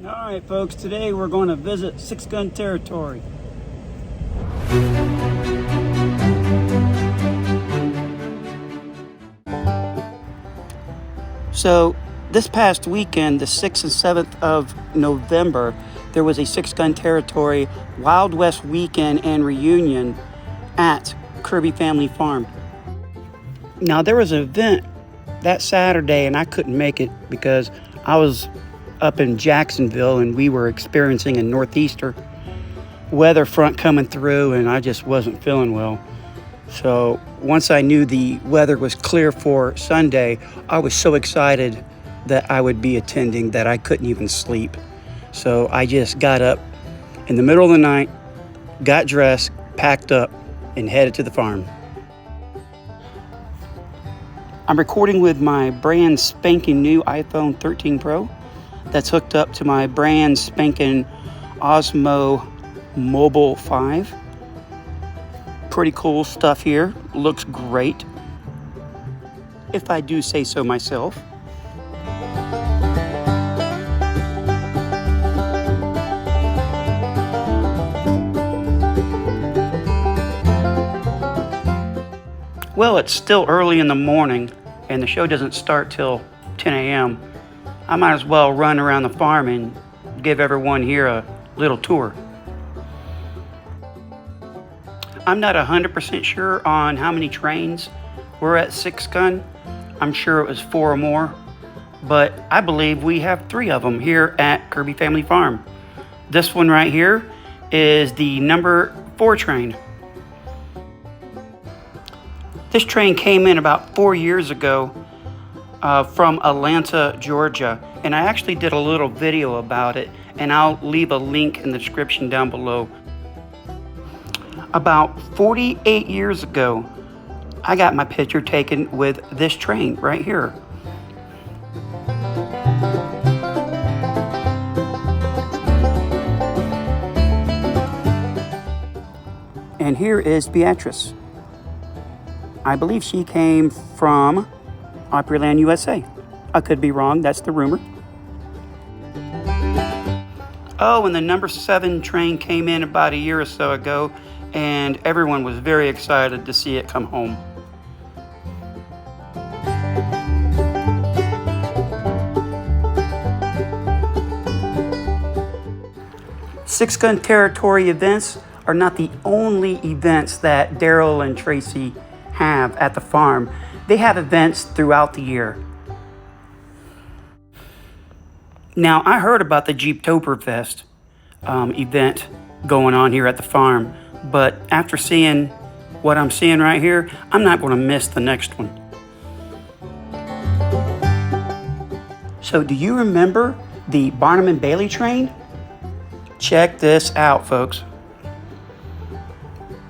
Alright folks, today we're going to visit Six Gun Territory. So this past weekend, the 6th and 7th of November, there was a Six Gun Territory Wild West weekend and reunion at Kirby Family Farm. Now there was an event that Saturday and I couldn't make it because I was up in Jacksonville and we were experiencing a northeaster weather front coming through and I just wasn't feeling well. So once I knew the weather was clear for Sunday, I was so excited that I would be attending that I couldn't even sleep. So I just got up in the middle of the night, got dressed, packed up, and headed to the farm. I'm recording with my brand spanking new iPhone 13 Pro that's hooked up to my brand spanking Osmo Mobile 5. Pretty cool stuff here. Looks great, if I do say so myself. Well, it's still early in the morning and the show doesn't start till 10 a.m. I might as well run around the farm and give everyone here a little tour. I'm not 100% sure on how many trains were at Six Gun. I'm sure it was 4 or more, but I believe we have 3 of them here at Kirby Family Farm. This one right here is the number 4 train. This train came in about 4 years ago from Atlanta, Georgia, and I actually did a little video about it, and I'll leave a link in the description down below. About 48 years ago, I got my picture taken with this train right here. And here is Beatrice. I believe she came from Opryland, USA. I could be wrong, that's the rumor. Oh, and the number 7 train came in about a year or so ago, and everyone was very excited to see it come home. Six Gun Territory events are not the only events that Daryl and Tracy have at the farm. They have events throughout the year. Now, I heard about the Jeeptoberfest event going on here at the farm, but after seeing what I'm seeing right here, I'm not going to miss the next one. So do you remember the Barnum and Bailey train? Check this out, folks.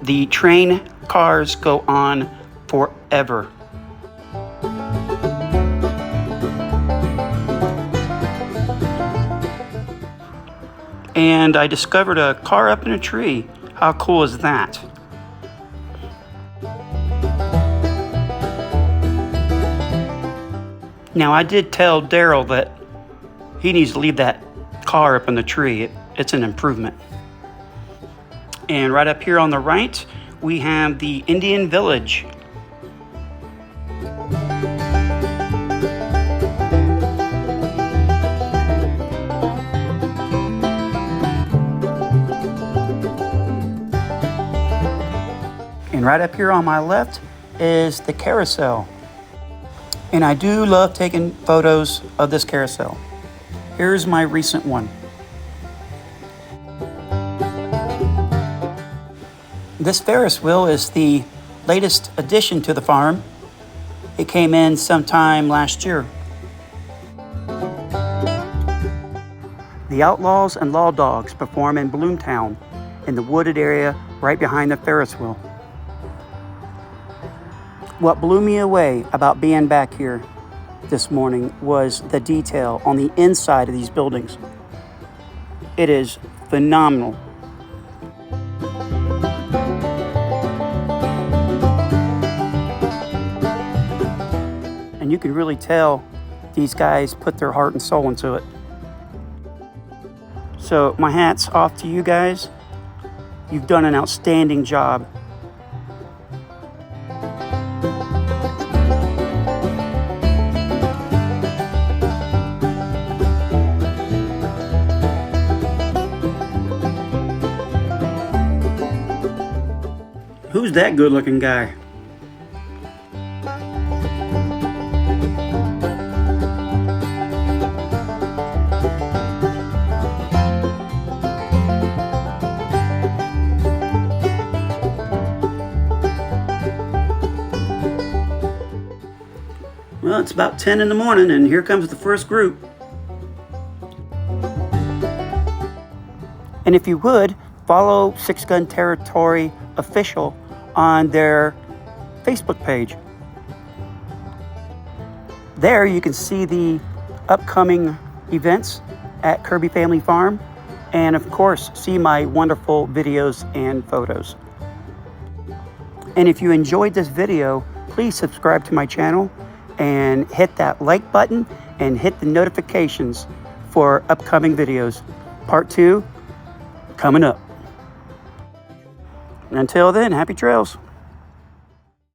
The train cars go on forever. And I discovered a car up in a tree. How cool is that? Now, I did tell Daryl that he needs to leave that car up in the tree. It's an improvement. And right up here on the right, we have the Indian Village. And right up here on my left is the carousel. And I do love taking photos of this carousel. Here's my recent one. This Ferris wheel is the latest addition to the farm. It came in sometime last year. The Outlaws and Law Dogs perform in Bloomtown, in the wooded area right behind the Ferris wheel. What blew me away about being back here this morning was the detail on the inside of these buildings. It is phenomenal. And you can really tell these guys put their heart and soul into it. So my hat's off to you guys. You've done an outstanding job. Who's that good-looking guy? Well, it's about 10 in the morning, and here comes the first group. And if you would, follow Six Gun Territory Official on their Facebook page. There you can see the upcoming events at Kirby Family Farm, and of course, see my wonderful videos and photos. And if you enjoyed this video, please subscribe to my channel and hit that like button and hit the notifications for upcoming videos. Part 2 coming up. And until then, happy trails.